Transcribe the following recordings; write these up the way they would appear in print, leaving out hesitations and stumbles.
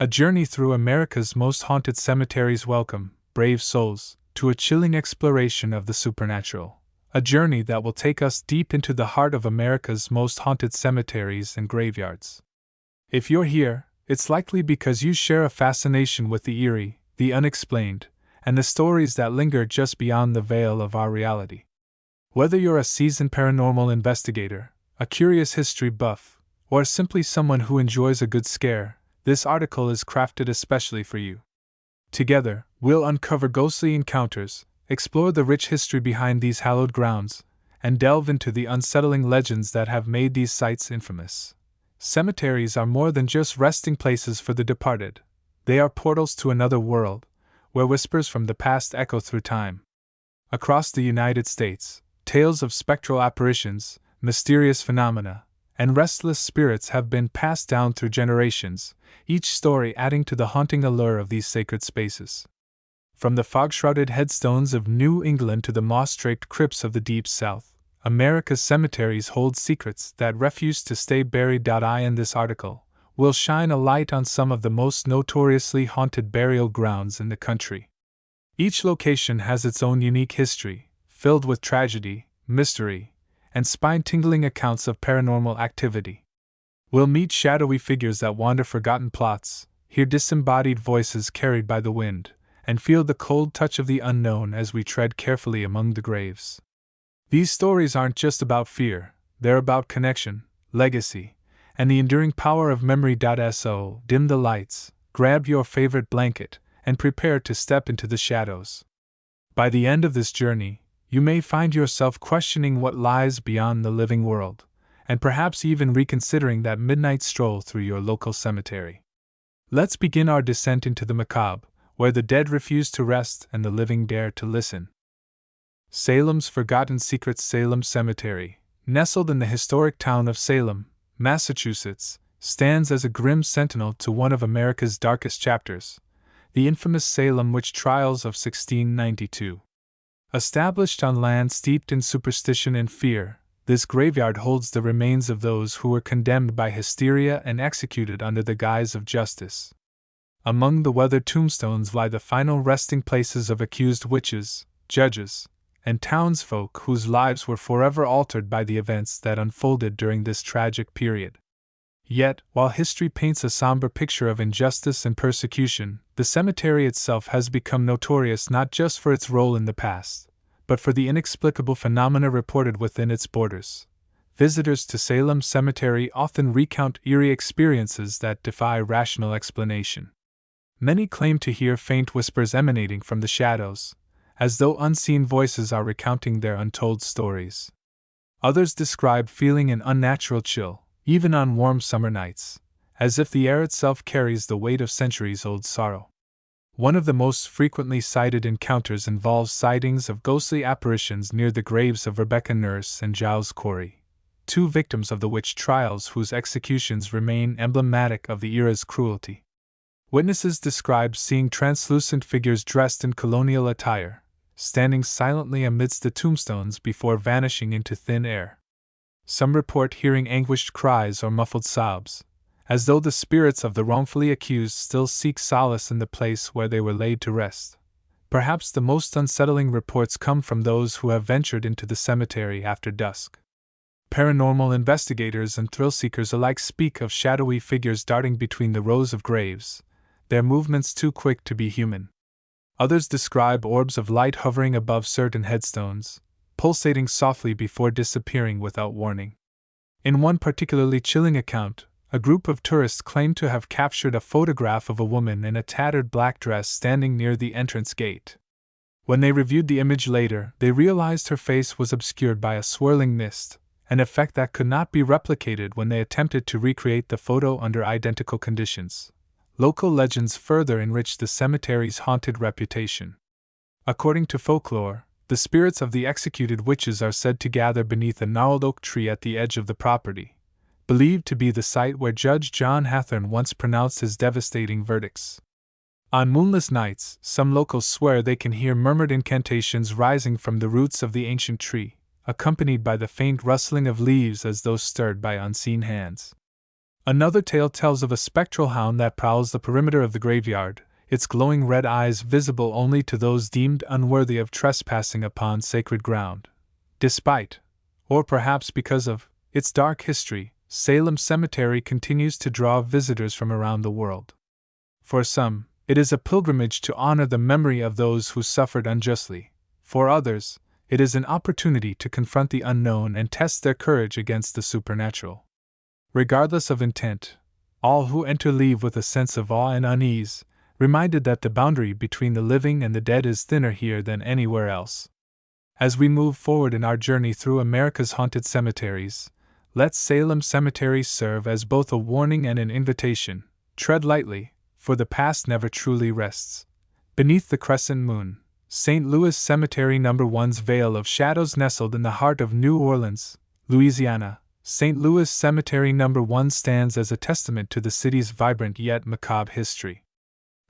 A journey through America's most haunted cemeteries. Welcome, brave souls, to a chilling exploration of the supernatural. A journey that will take us deep into the heart of America's most haunted cemeteries and graveyards. If you're here, it's likely because you share a fascination with the eerie, the unexplained, and the stories that linger just beyond the veil of our reality. Whether you're a seasoned paranormal investigator, a curious history buff, or simply someone who enjoys a good scare, this article is crafted especially for you. Together, we'll uncover ghostly encounters, explore the rich history behind these hallowed grounds, and delve into the unsettling legends that have made these sites infamous. Cemeteries are more than just resting places for the departed. They are portals to another world, where whispers from the past echo through time. Across the United States, tales of spectral apparitions, mysterious phenomena, and restless spirits have been passed down through generations, each story adding to the haunting allure of these sacred spaces. From the fog-shrouded headstones of New England to the moss-draped crypts of the Deep South, America's cemeteries hold secrets that refuse to stay buried. In this article, we'll shine a light on some of the most notoriously haunted burial grounds in the country. Each location has its own unique history, filled with tragedy, mystery, and spine-tingling accounts of paranormal activity. We'll meet shadowy figures that wander forgotten plots, hear disembodied voices carried by the wind, and feel the cold touch of the unknown as we tread carefully among the graves. These stories aren't just about fear, they're about connection, legacy, and the enduring power of memory. So, dim the lights, grab your favorite blanket, and prepare to step into the shadows. By the end of this journey, you may find yourself questioning what lies beyond the living world, and perhaps even reconsidering that midnight stroll through your local cemetery. Let's begin our descent into the macabre, where the dead refuse to rest and the living dare to listen. Salem's Forgotten Secrets. Salem Cemetery, nestled in the historic town of Salem, Massachusetts, stands as a grim sentinel to one of America's darkest chapters, the infamous Salem witch trials of 1692. Established on land steeped in superstition and fear, this graveyard holds the remains of those who were condemned by hysteria and executed under the guise of justice. Among the weathered tombstones lie the final resting places of accused witches, judges, and townsfolk whose lives were forever altered by the events that unfolded during this tragic period. Yet, while history paints a somber picture of injustice and persecution, the cemetery itself has become notorious not just for its role in the past, but for the inexplicable phenomena reported within its borders. Visitors to Salem Cemetery often recount eerie experiences that defy rational explanation. Many claim to hear faint whispers emanating from the shadows, as though unseen voices are recounting their untold stories. Others describe feeling an unnatural chill, even on warm summer nights, as if the air itself carries the weight of centuries-old sorrow. One of the most frequently cited encounters involves sightings of ghostly apparitions near the graves of Rebecca Nurse and Giles Corey, two victims of the witch trials whose executions remain emblematic of the era's cruelty. Witnesses describe seeing translucent figures dressed in colonial attire, standing silently amidst the tombstones before vanishing into thin air. Some report hearing anguished cries or muffled sobs, as though the spirits of the wrongfully accused still seek solace in the place where they were laid to rest. Perhaps the most unsettling reports come from those who have ventured into the cemetery after dusk. Paranormal investigators and thrill-seekers alike speak of shadowy figures darting between the rows of graves, their movements too quick to be human. Others describe orbs of light hovering above certain headstones, pulsating softly before disappearing without warning. In one particularly chilling account, a group of tourists claimed to have captured a photograph of a woman in a tattered black dress standing near the entrance gate. When they reviewed the image later, they realized her face was obscured by a swirling mist, an effect that could not be replicated when they attempted to recreate the photo under identical conditions. Local legends further enriched the cemetery's haunted reputation. According to folklore, the spirits of the executed witches are said to gather beneath a gnarled oak tree at the edge of the property, believed to be the site where Judge John Hathorne once pronounced his devastating verdicts. On moonless nights, some locals swear they can hear murmured incantations rising from the roots of the ancient tree, accompanied by the faint rustling of leaves as though stirred by unseen hands. Another tale tells of a spectral hound that prowls the perimeter of the graveyard, its glowing red eyes visible only to those deemed unworthy of trespassing upon sacred ground. Despite, or perhaps because of, its dark history, Salem Cemetery continues to draw visitors from around the world. For some, it is a pilgrimage to honor the memory of those who suffered unjustly. For others, it is an opportunity to confront the unknown and test their courage against the supernatural. Regardless of intent, all who enter leave with a sense of awe and unease, reminded that the boundary between the living and the dead is thinner here than anywhere else. As we move forward in our journey through America's haunted cemeteries, let Salem Cemetery serve as both a warning and an invitation. Tread lightly, for the past never truly rests. Beneath the crescent moon, St. Louis Cemetery No. 1's veil of shadows nestled in the heart of New Orleans, Louisiana. St. Louis Cemetery No. 1 stands as a testament to the city's vibrant yet macabre history.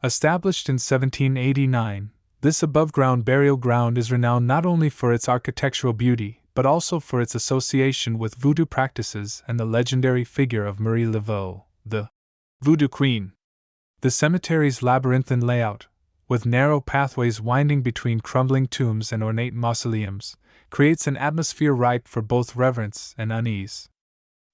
Established in 1789, this above-ground burial ground is renowned not only for its architectural beauty, but also for its association with voodoo practices and the legendary figure of Marie Laveau, the Voodoo Queen. The cemetery's labyrinthine layout, with narrow pathways winding between crumbling tombs and ornate mausoleums, creates an atmosphere ripe for both reverence and unease.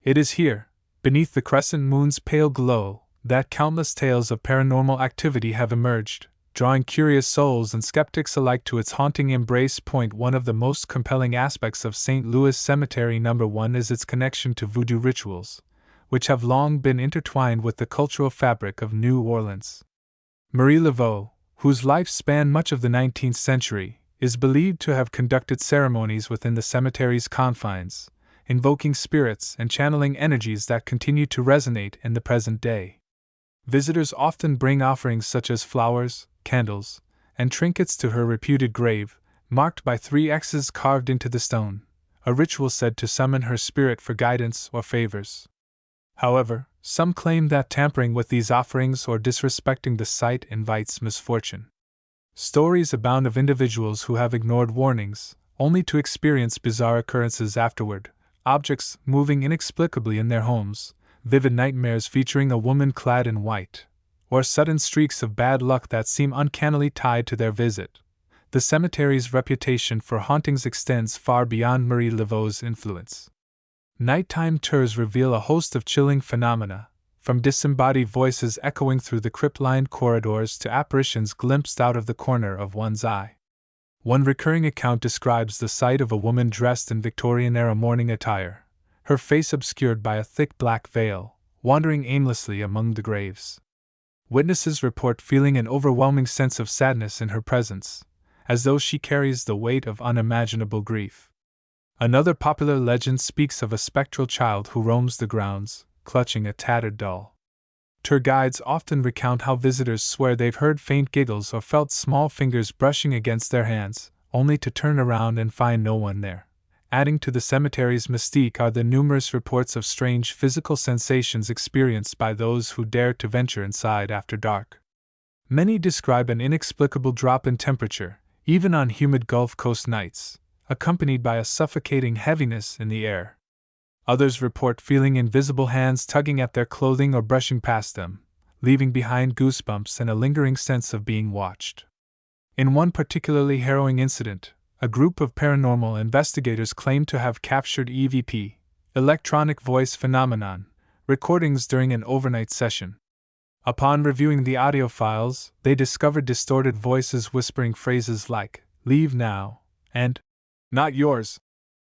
It is here, beneath the crescent moon's pale glow, that countless tales of paranormal activity have emerged, drawing curious souls and skeptics alike to its haunting embrace. One of the most compelling aspects of St. Louis Cemetery No. 1 is its connection to voodoo rituals, which have long been intertwined with the cultural fabric of New Orleans. Marie Laveau, whose life spanned much of the 19th century, is believed to have conducted ceremonies within the cemetery's confines, invoking spirits and channeling energies that continue to resonate in the present day. Visitors often bring offerings such as flowers, candles, and trinkets to her reputed grave, marked by 3 X's carved into the stone, a ritual said to summon her spirit for guidance or favors. However, some claim that tampering with these offerings or disrespecting the site invites misfortune. Stories abound of individuals who have ignored warnings, only to experience bizarre occurrences afterward, objects moving inexplicably in their homes, vivid nightmares featuring a woman clad in white, or sudden streaks of bad luck that seem uncannily tied to their visit. The cemetery's reputation for hauntings extends far beyond Marie Laveau's influence. Nighttime tours reveal a host of chilling phenomena, from disembodied voices echoing through the crypt-lined corridors to apparitions glimpsed out of the corner of one's eye. One recurring account describes the sight of a woman dressed in Victorian-era mourning attire, her face obscured by a thick black veil, wandering aimlessly among the graves. Witnesses report feeling an overwhelming sense of sadness in her presence, as though she carries the weight of unimaginable grief. Another popular legend speaks of a spectral child who roams the grounds, clutching a tattered doll. Tour guides often recount how visitors swear they've heard faint giggles or felt small fingers brushing against their hands, only to turn around and find no one there. Adding to the cemetery's mystique are the numerous reports of strange physical sensations experienced by those who dare to venture inside after dark. Many describe an inexplicable drop in temperature, even on humid Gulf Coast nights, accompanied by a suffocating heaviness in the air. Others report feeling invisible hands tugging at their clothing or brushing past them, leaving behind goosebumps and a lingering sense of being watched. In one particularly harrowing incident, a group of paranormal investigators claimed to have captured EVP, electronic voice phenomenon, recordings during an overnight session. Upon reviewing the audio files, they discovered distorted voices whispering phrases like, "Leave now," and "Not yours,"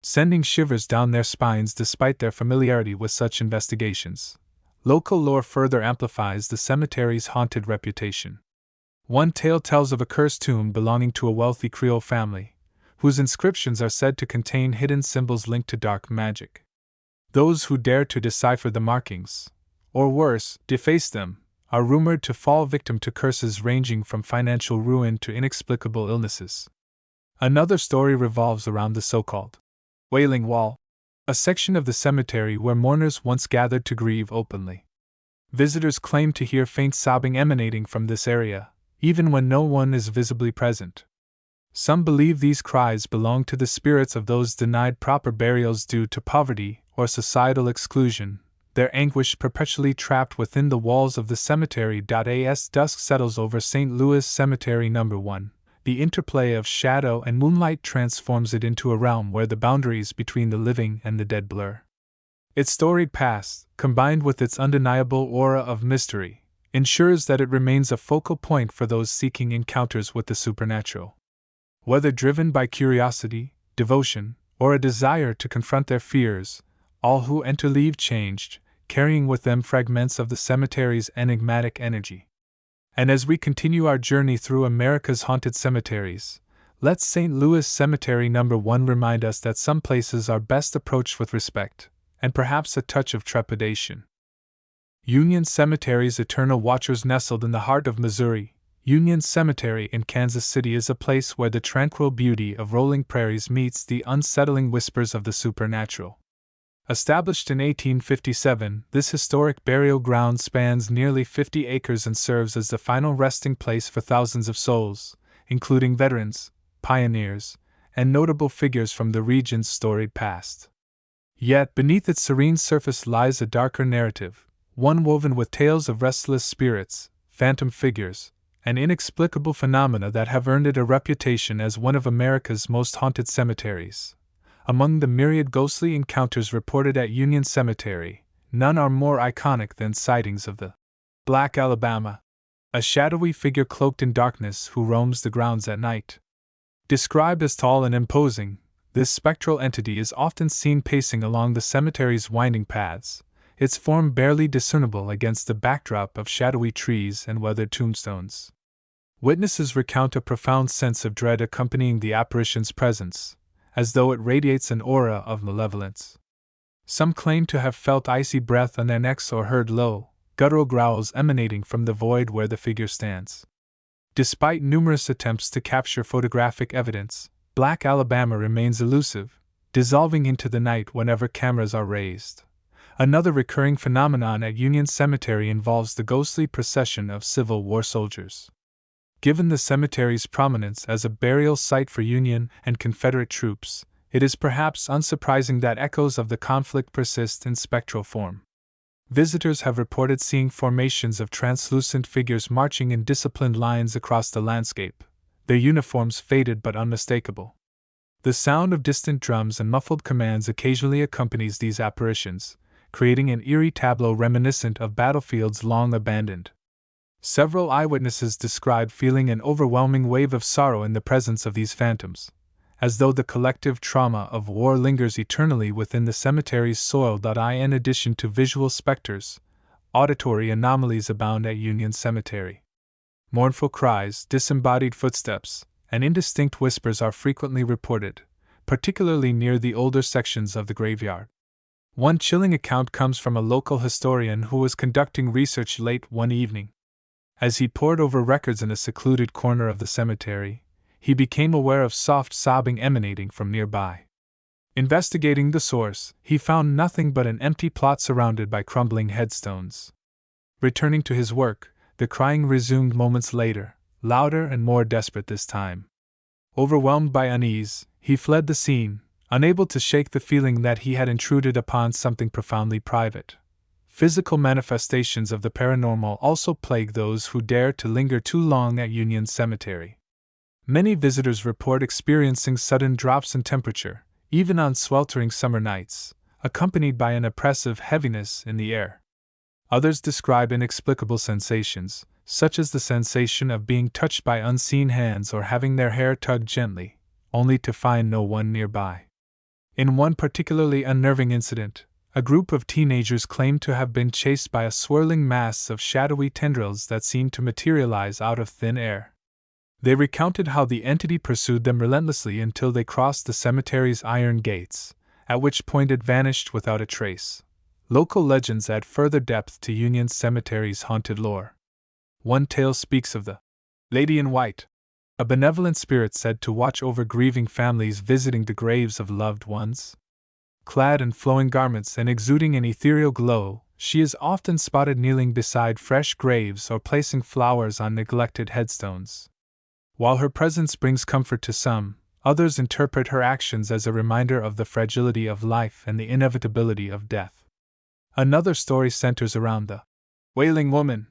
sending shivers down their spines despite their familiarity with such investigations. Local lore further amplifies the cemetery's haunted reputation. One tale tells of a cursed tomb belonging to a wealthy Creole family, whose inscriptions are said to contain hidden symbols linked to dark magic. Those who dare to decipher the markings, or worse, deface them, are rumored to fall victim to curses ranging from financial ruin to inexplicable illnesses. Another story revolves around the so-called Wailing Wall, a section of the cemetery where mourners once gathered to grieve openly. Visitors claim to hear faint sobbing emanating from this area, even when no one is visibly present. Some believe these cries belong to the spirits of those denied proper burials due to poverty or societal exclusion, their anguish perpetually trapped within the walls of the cemetery. As dusk settles over St. Louis Cemetery No. 1, the interplay of shadow and moonlight transforms it into a realm where the boundaries between the living and the dead blur. Its storied past, combined with its undeniable aura of mystery, ensures that it remains a focal point for those seeking encounters with the supernatural. Whether driven by curiosity, devotion, or a desire to confront their fears, all who enter leave changed, carrying with them fragments of the cemetery's enigmatic energy. And as we continue our journey through America's haunted cemeteries, let St. Louis Cemetery No. 1 remind us that some places are best approached with respect, and perhaps a touch of trepidation. Union Cemetery's eternal watchers. Nestled in the heart of Missouri, Union Cemetery in Kansas City is a place where the tranquil beauty of rolling prairies meets the unsettling whispers of the supernatural. Established in 1857, this historic burial ground spans nearly 50 acres and serves as the final resting place for thousands of souls, including veterans, pioneers, and notable figures from the region's storied past. Yet beneath its serene surface lies a darker narrative, one woven with tales of restless spirits, phantom figures, and inexplicable phenomena that have earned it a reputation as one of America's most haunted cemeteries. Among the myriad ghostly encounters reported at Union Cemetery, none are more iconic than sightings of the Black Alabama, a shadowy figure cloaked in darkness who roams the grounds at night. Described as tall and imposing, this spectral entity is often seen pacing along the cemetery's winding paths, its form barely discernible against the backdrop of shadowy trees and weathered tombstones. Witnesses recount a profound sense of dread accompanying the apparition's presence, as though it radiates an aura of malevolence. Some claim to have felt icy breath on their necks or heard low, guttural growls emanating from the void where the figure stands. Despite numerous attempts to capture photographic evidence, Black Alabama remains elusive, dissolving into the night whenever cameras are raised. Another recurring phenomenon at Union Cemetery involves the ghostly procession of Civil War soldiers. Given the cemetery's prominence as a burial site for Union and Confederate troops, it is perhaps unsurprising that echoes of the conflict persist in spectral form. Visitors have reported seeing formations of translucent figures marching in disciplined lines across the landscape, their uniforms faded but unmistakable. The sound of distant drums and muffled commands occasionally accompanies these apparitions, creating an eerie tableau reminiscent of battlefields long abandoned. Several eyewitnesses described feeling an overwhelming wave of sorrow in the presence of these phantoms, as though the collective trauma of war lingers eternally within the cemetery's soil. In addition to visual specters, auditory anomalies abound at Union Cemetery. Mournful cries, disembodied footsteps, and indistinct whispers are frequently reported, particularly near the older sections of the graveyard. One chilling account comes from a local historian who was conducting research late one evening. As he pored over records in a secluded corner of the cemetery, he became aware of soft sobbing emanating from nearby. Investigating the source, he found nothing but an empty plot surrounded by crumbling headstones. Returning to his work, the crying resumed moments later, louder and more desperate this time. Overwhelmed by unease, he fled the scene, unable to shake the feeling that he had intruded upon something profoundly private. Physical manifestations of the paranormal also plague those who dare to linger too long at Union Cemetery. Many visitors report experiencing sudden drops in temperature, even on sweltering summer nights, accompanied by an oppressive heaviness in the air. Others describe inexplicable sensations, such as the sensation of being touched by unseen hands or having their hair tugged gently, only to find no one nearby. In one particularly unnerving incident, a group of teenagers claimed to have been chased by a swirling mass of shadowy tendrils that seemed to materialize out of thin air. They recounted how the entity pursued them relentlessly until they crossed the cemetery's iron gates, at which point it vanished without a trace. Local legends add further depth to Union Cemetery's haunted lore. One tale speaks of the Lady in White, a benevolent spirit said to watch over grieving families visiting the graves of loved ones. Clad in flowing garments and exuding an ethereal glow, she is often spotted kneeling beside fresh graves or placing flowers on neglected headstones. While her presence brings comfort to some, others interpret her actions as a reminder of the fragility of life and the inevitability of death. Another story centers around the Wailing Woman,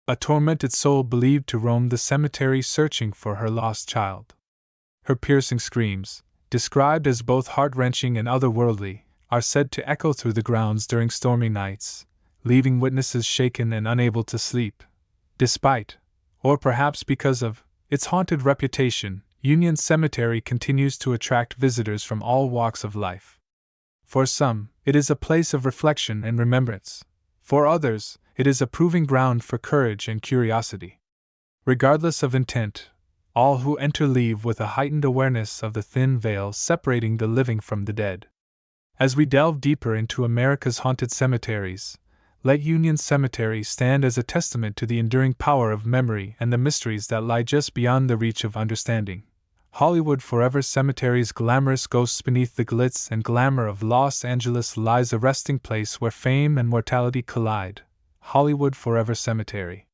a tormented soul believed to roam the cemetery searching for her lost child. Her piercing screams, described as both heart-wrenching and otherworldly, are said to echo through the grounds during stormy nights, leaving witnesses shaken and unable to sleep. Despite, or perhaps because of, its haunted reputation, Union Cemetery continues to attract visitors from all walks of life. For some, it is a place of reflection and remembrance. For others, it is a proving ground for courage and curiosity. Regardless of intent, all who enter leave with a heightened awareness of the thin veil separating the living from the dead. As we delve deeper into America's haunted cemeteries, let Union Cemetery stand as a testament to the enduring power of memory and the mysteries that lie just beyond the reach of understanding. Hollywood Forever Cemetery's glamorous ghosts. Beneath the glitz and glamour of Los Angeles lies a resting place where fame and mortality collide. Hollywood Forever Cemetery.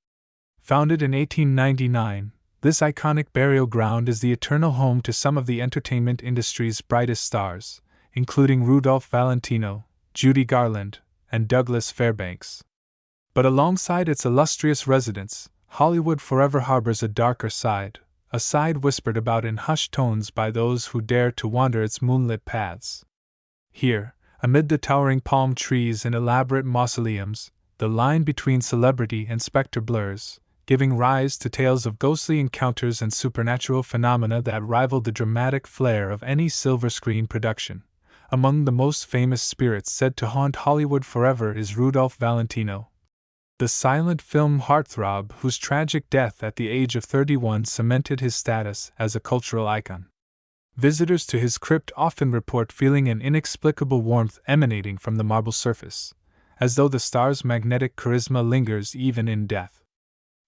Founded in 1899, this iconic burial ground is the eternal home to some of the entertainment industry's brightest stars, including Rudolph Valentino, Judy Garland, and Douglas Fairbanks. But alongside its illustrious residents, Hollywood Forever harbors a darker side, a side whispered about in hushed tones by those who dare to wander its moonlit paths. Here, amid the towering palm trees and elaborate mausoleums, the line between celebrity and specter blurs, giving rise to tales of ghostly encounters and supernatural phenomena that rival the dramatic flair of any silver screen production. Among the most famous spirits said to haunt Hollywood forever is Rudolph Valentino, the silent film heartthrob whose tragic death at the age of 31 cemented his status as a cultural icon. Visitors to his crypt often report feeling an inexplicable warmth emanating from the marble surface, as though the star's magnetic charisma lingers even in death.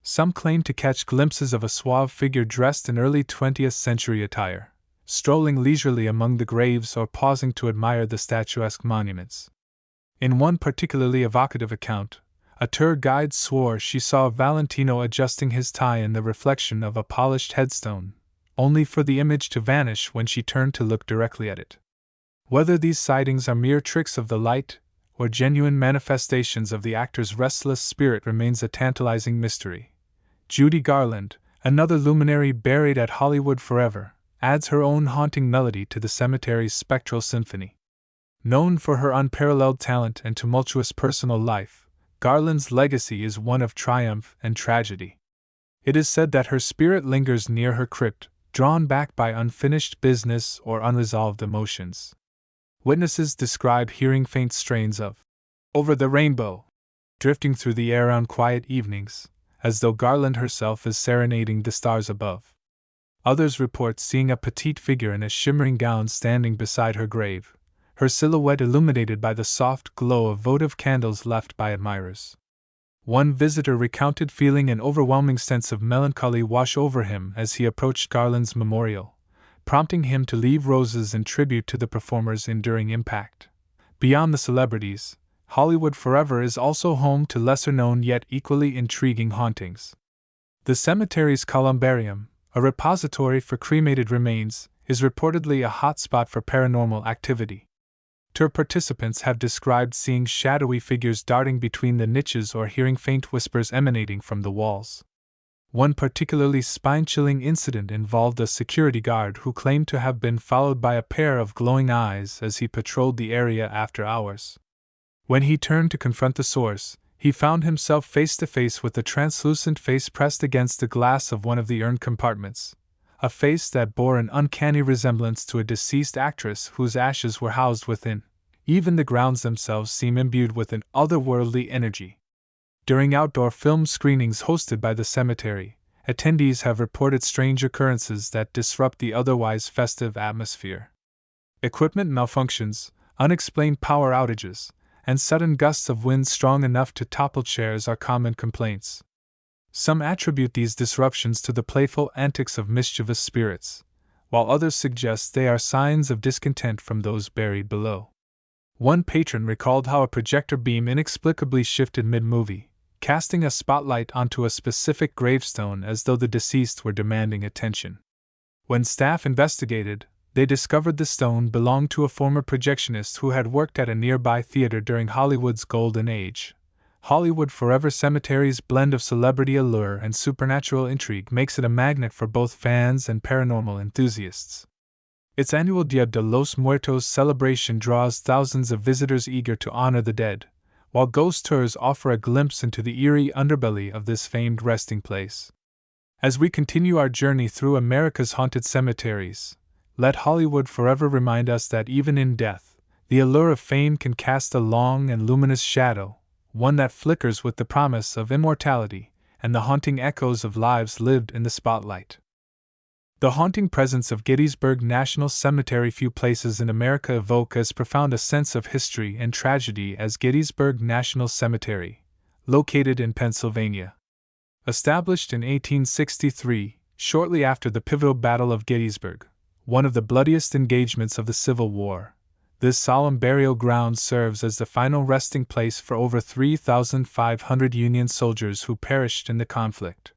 Some claim to catch glimpses of a suave figure dressed in early 20th century attire, strolling leisurely among the graves or pausing to admire the statuesque monuments. In one particularly evocative account, a tour guide swore she saw Valentino adjusting his tie in the reflection of a polished headstone, only for the image to vanish when she turned to look directly at it. Whether these sightings are mere tricks of the light or genuine manifestations of the actor's restless spirit remains a tantalizing mystery. Judy Garland, another luminary buried at Hollywood Forever, adds her own haunting melody to the cemetery's spectral symphony. Known for her unparalleled talent and tumultuous personal life, Garland's legacy is one of triumph and tragedy. It is said that her spirit lingers near her crypt, drawn back by unfinished business or unresolved emotions. Witnesses describe hearing faint strains of "Over the Rainbow" drifting through the air on quiet evenings, as though Garland herself is serenading the stars above. Others report seeing a petite figure in a shimmering gown standing beside her grave, her silhouette illuminated by the soft glow of votive candles left by admirers. One visitor recounted feeling an overwhelming sense of melancholy wash over him as he approached Garland's memorial, prompting him to leave roses in tribute to the performer's enduring impact. Beyond the celebrities, Hollywood Forever is also home to lesser-known yet equally intriguing hauntings. The cemetery's columbarium, a repository for cremated remains, is reportedly a hotspot for paranormal activity. Tour participants have described seeing shadowy figures darting between the niches or hearing faint whispers emanating from the walls. One particularly spine-chilling incident involved a security guard who claimed to have been followed by a pair of glowing eyes as he patrolled the area after hours. When he turned to confront the source, he found himself face to face with a translucent face pressed against the glass of one of the urn compartments, a face that bore an uncanny resemblance to a deceased actress whose ashes were housed within. Even the grounds themselves seem imbued with an otherworldly energy. During outdoor film screenings hosted by the cemetery, attendees have reported strange occurrences that disrupt the otherwise festive atmosphere. Equipment malfunctions, unexplained power outages, and sudden gusts of wind strong enough to topple chairs are common complaints. Some attribute these disruptions to the playful antics of mischievous spirits, while others suggest they are signs of discontent from those buried below. One patron recalled how a projector beam inexplicably shifted mid-movie, casting a spotlight onto a specific gravestone as though the deceased were demanding attention. When staff investigated, they discovered the stone belonged to a former projectionist who had worked at a nearby theater during Hollywood's golden age. Hollywood Forever Cemetery's blend of celebrity allure and supernatural intrigue makes it a magnet for both fans and paranormal enthusiasts. Its annual Dia de los Muertos celebration draws thousands of visitors eager to honor the dead, while ghost tours offer a glimpse into the eerie underbelly of this famed resting place. As we continue our journey through America's haunted cemeteries, let Hollywood forever remind us that even in death, the allure of fame can cast a long and luminous shadow, one that flickers with the promise of immortality and the haunting echoes of lives lived in the spotlight. The haunting presence of Gettysburg National Cemetery. Few places in America evoke as profound a sense of history and tragedy as Gettysburg National Cemetery, located in Pennsylvania. Established in 1863, shortly after the pivotal Battle of Gettysburg, one of the bloodiest engagements of the Civil War, this solemn burial ground serves as the final resting place for over 3,500 Union soldiers who perished in the conflict.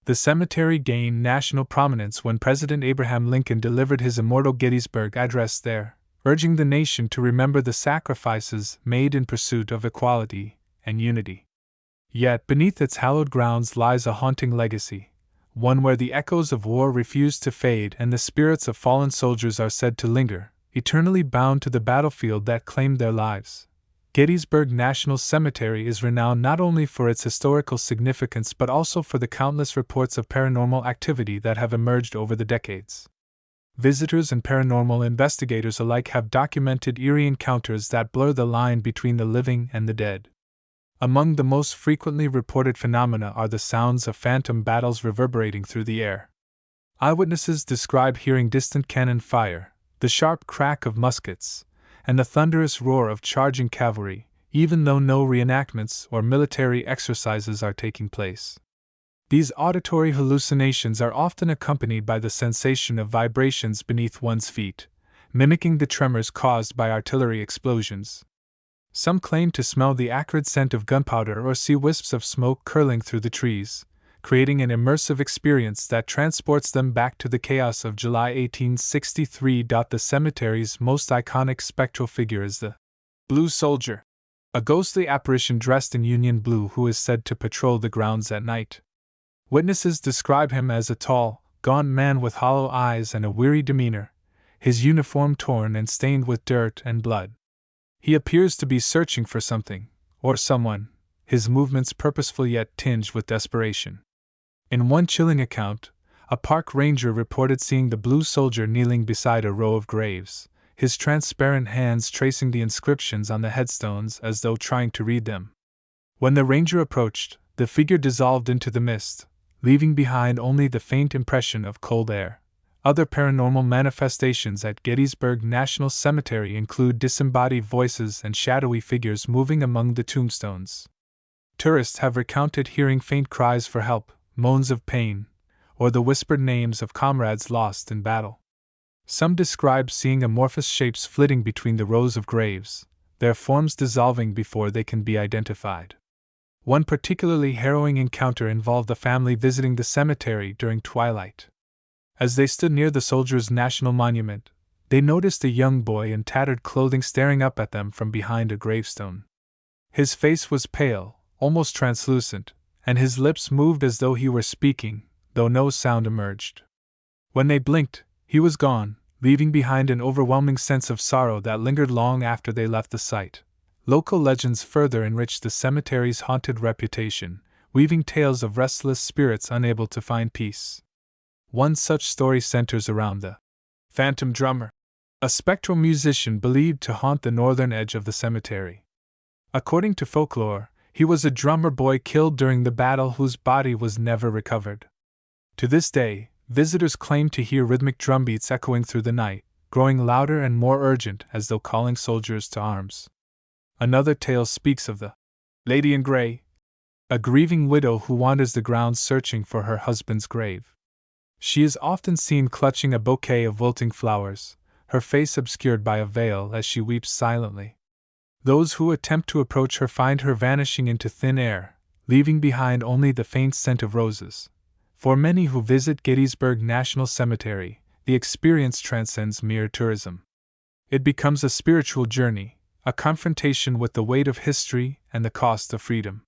The cemetery gained national prominence when President Abraham Lincoln delivered his immortal Gettysburg Address there, urging the nation to remember the sacrifices made in pursuit of equality and unity. Yet beneath its hallowed grounds lies a haunting legacy, one where the echoes of war refuse to fade and the spirits of fallen soldiers are said to linger, eternally bound to the battlefield that claimed their lives. Gettysburg National Cemetery is renowned not only for its historical significance but also for the countless reports of paranormal activity that have emerged over the decades. Visitors and paranormal investigators alike have documented eerie encounters that blur the line between the living and the dead. Among the most frequently reported phenomena are the sounds of phantom battles reverberating through the air. Eyewitnesses describe hearing distant cannon fire, the sharp crack of muskets, and the thunderous roar of charging cavalry, even though no reenactments or military exercises are taking place. These auditory hallucinations are often accompanied by the sensation of vibrations beneath one's feet, mimicking the tremors caused by artillery explosions. Some claim to smell the acrid scent of gunpowder or see wisps of smoke curling through the trees, creating an immersive experience that transports them back to the chaos of July 1863. The cemetery's most iconic spectral figure is the Blue Soldier, a ghostly apparition dressed in Union blue who is said to patrol the grounds at night. Witnesses describe him as a tall, gaunt man with hollow eyes and a weary demeanor, his uniform torn and stained with dirt and blood. He appears to be searching for something, or someone, his movements purposeful yet tinged with desperation. In one chilling account, a park ranger reported seeing the Blue Soldier kneeling beside a row of graves, his transparent hands tracing the inscriptions on the headstones as though trying to read them. When the ranger approached, the figure dissolved into the mist, leaving behind only the faint impression of cold air. Other paranormal manifestations at Gettysburg National Cemetery include disembodied voices and shadowy figures moving among the tombstones. Tourists have recounted hearing faint cries for help, moans of pain, or the whispered names of comrades lost in battle. Some describe seeing amorphous shapes flitting between the rows of graves, their forms dissolving before they can be identified. One particularly harrowing encounter involved a family visiting the cemetery during twilight. As they stood near the Soldiers' National Monument, they noticed a young boy in tattered clothing staring up at them from behind a gravestone. His face was pale, almost translucent, and his lips moved as though he were speaking, though no sound emerged. When they blinked, he was gone, leaving behind an overwhelming sense of sorrow that lingered long after they left the site. Local legends further enriched the cemetery's haunted reputation, weaving tales of restless spirits unable to find peace. One such story centers around the Phantom Drummer, a spectral musician believed to haunt the northern edge of the cemetery. According to folklore, he was a drummer boy killed during the battle whose body was never recovered. To this day, visitors claim to hear rhythmic drumbeats echoing through the night, growing louder and more urgent as though calling soldiers to arms. Another tale speaks of the Lady in Grey, a grieving widow who wanders the grounds searching for her husband's grave. She is often seen clutching a bouquet of wilting flowers, her face obscured by a veil as she weeps silently. Those who attempt to approach her find her vanishing into thin air, leaving behind only the faint scent of roses. For many who visit Gettysburg National Cemetery, the experience transcends mere tourism. It becomes a spiritual journey, a confrontation with the weight of history and the cost of freedom.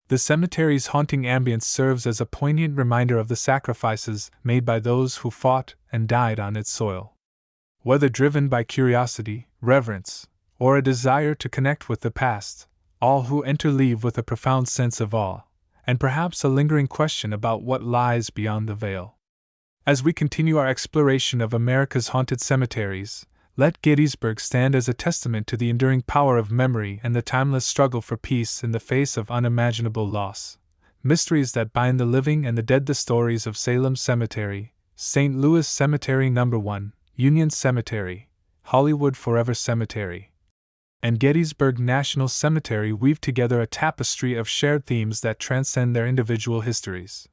The cemetery's haunting ambience serves as a poignant reminder of the sacrifices made by those who fought and died on its soil. Whether driven by curiosity, reverence, or a desire to connect with the past, all who enter leave with a profound sense of awe, and perhaps a lingering question about what lies beyond the veil. As we continue our exploration of America's haunted cemeteries, let Gettysburg stand as a testament to the enduring power of memory and the timeless struggle for peace in the face of unimaginable loss. Mysteries that bind the living and the dead. The stories of Salem Cemetery, St. Louis Cemetery No. 1, Union Cemetery, Hollywood Forever Cemetery, and Gettysburg National Cemetery weave together a tapestry of shared themes that transcend their individual histories.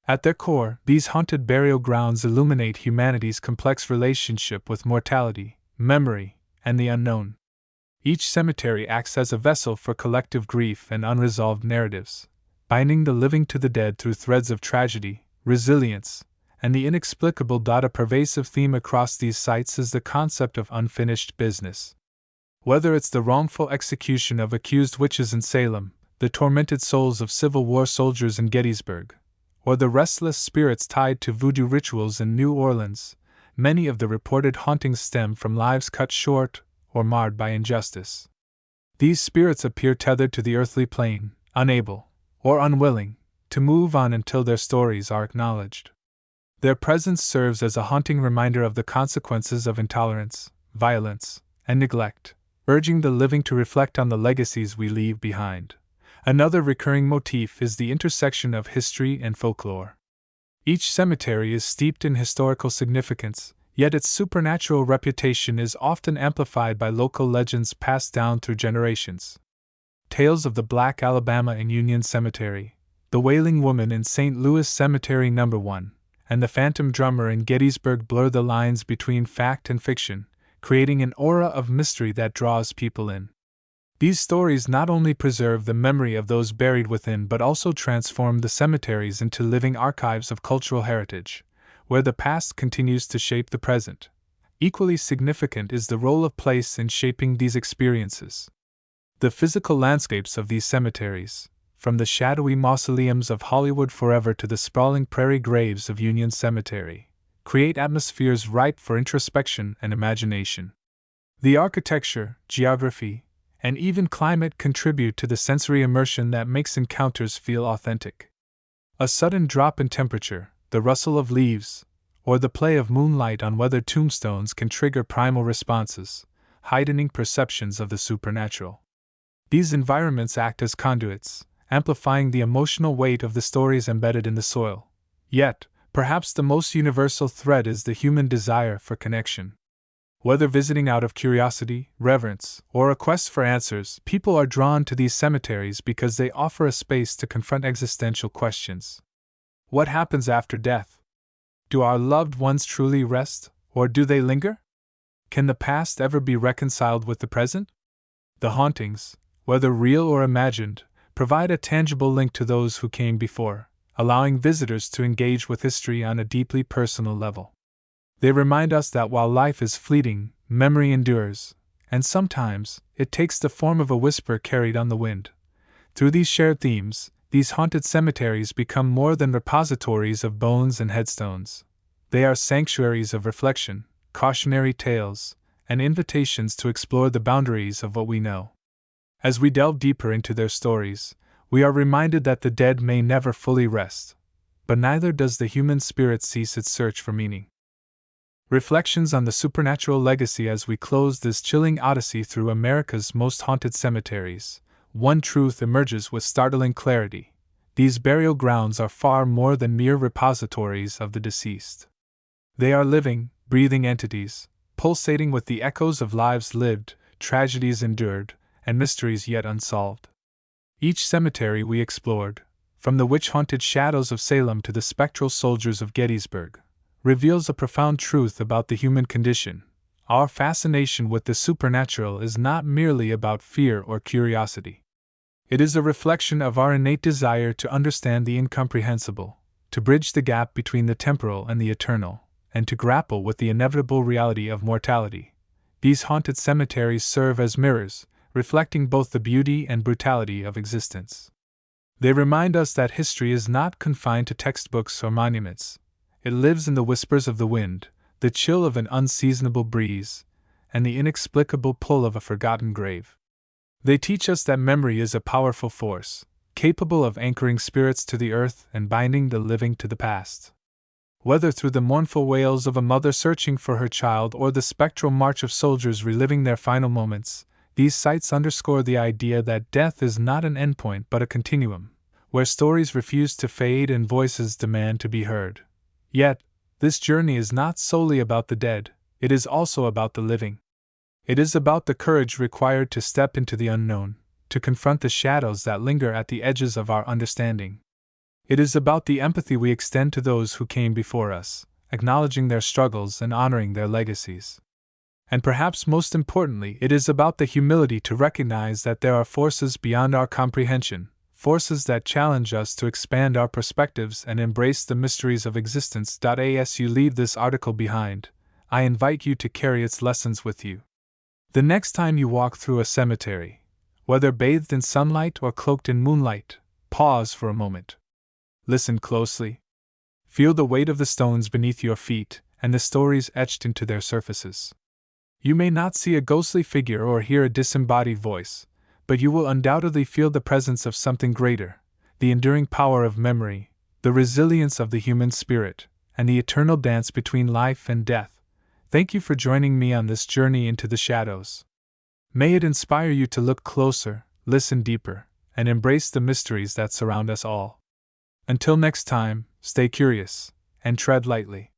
At their core, these haunted burial grounds illuminate humanity's complex relationship with mortality, memory, and the unknown. Each cemetery acts as a vessel for collective grief and unresolved narratives, binding the living to the dead through threads of tragedy, resilience, and the inexplicable. A pervasive theme across these sites is the concept of unfinished business. Whether it's the wrongful execution of accused witches in Salem, the tormented souls of Civil War soldiers in Gettysburg, or the restless spirits tied to voodoo rituals in New Orleans, many of the reported hauntings stem from lives cut short or marred by injustice. These spirits appear tethered to the earthly plane, unable, or unwilling, to move on until their stories are acknowledged. Their presence serves as a haunting reminder of the consequences of intolerance, violence, and neglect, urging the living to reflect on the legacies we leave behind. Another recurring motif is the intersection of history and folklore. Each cemetery is steeped in historical significance, yet its supernatural reputation is often amplified by local legends passed down through generations. Tales of the Black Alabama in Union Cemetery, the Wailing Woman in St. Louis Cemetery No. 1, and the Phantom Drummer in Gettysburg blur the lines between fact and fiction, creating an aura of mystery that draws people in. These stories not only preserve the memory of those buried within but also transform the cemeteries into living archives of cultural heritage, where the past continues to shape the present. Equally significant is the role of place in shaping these experiences. The physical landscapes of these cemeteries, from the shadowy mausoleums of Hollywood Forever to the sprawling prairie graves of Union Cemetery, create atmospheres ripe for introspection and imagination. The architecture, geography, and even climate contribute to the sensory immersion that makes encounters feel authentic. A sudden drop in temperature, the rustle of leaves, or the play of moonlight on weathered tombstones can trigger primal responses, heightening perceptions of the supernatural. These environments act as conduits, amplifying the emotional weight of the stories embedded in the soil. Yet, perhaps the most universal thread is the human desire for connection. Whether visiting out of curiosity, reverence, or a quest for answers, people are drawn to these cemeteries because they offer a space to confront existential questions. What happens after death? Do our loved ones truly rest, or do they linger? Can the past ever be reconciled with the present? The hauntings, whether real or imagined, provide a tangible link to those who came before, allowing visitors to engage with history on a deeply personal level. They remind us that while life is fleeting, memory endures, and sometimes it takes the form of a whisper carried on the wind. Through these shared themes, these haunted cemeteries become more than repositories of bones and headstones. They are sanctuaries of reflection, cautionary tales, and invitations to explore the boundaries of what we know. As we delve deeper into their stories, we are reminded that the dead may never fully rest, but neither does the human spirit cease its search for meaning. Reflections on the supernatural legacy. As we close this chilling odyssey through America's most haunted cemeteries, one truth emerges with startling clarity: these burial grounds are far more than mere repositories of the deceased. They are living, breathing entities, pulsating with the echoes of lives lived, tragedies endured, and mysteries yet unsolved. Each cemetery we explored, from the witch-haunted shadows of Salem to the spectral soldiers of Gettysburg, reveals a profound truth about the human condition. Our fascination with the supernatural is not merely about fear or curiosity. It is a reflection of our innate desire to understand the incomprehensible, to bridge the gap between the temporal and the eternal, and to grapple with the inevitable reality of mortality. These haunted cemeteries serve as mirrors, reflecting both the beauty and brutality of existence. They remind us that history is not confined to textbooks or monuments. It lives in the whispers of the wind, the chill of an unseasonable breeze, and the inexplicable pull of a forgotten grave. They teach us that memory is a powerful force, capable of anchoring spirits to the earth and binding the living to the past. Whether through the mournful wails of a mother searching for her child or the spectral march of soldiers reliving their final moments, these sites underscore the idea that death is not an endpoint but a continuum, where stories refuse to fade and voices demand to be heard. Yet, this journey is not solely about the dead, it is also about the living. It is about the courage required to step into the unknown, to confront the shadows that linger at the edges of our understanding. It is about the empathy we extend to those who came before us, acknowledging their struggles and honoring their legacies. And perhaps most importantly, it is about the humility to recognize that there are forces beyond our comprehension, forces that challenge us to expand our perspectives and embrace the mysteries of existence. As you leave this article behind, I invite you to carry its lessons with you. The next time you walk through a cemetery, whether bathed in sunlight or cloaked in moonlight, pause for a moment. Listen closely. Feel the weight of the stones beneath your feet and the stories etched into their surfaces. You may not see a ghostly figure or hear a disembodied voice, but you will undoubtedly feel the presence of something greater, the enduring power of memory, the resilience of the human spirit, and the eternal dance between life and death. Thank you for joining me on this journey into the shadows. May it inspire you to look closer, listen deeper, and embrace the mysteries that surround us all. Until next time, stay curious and tread lightly.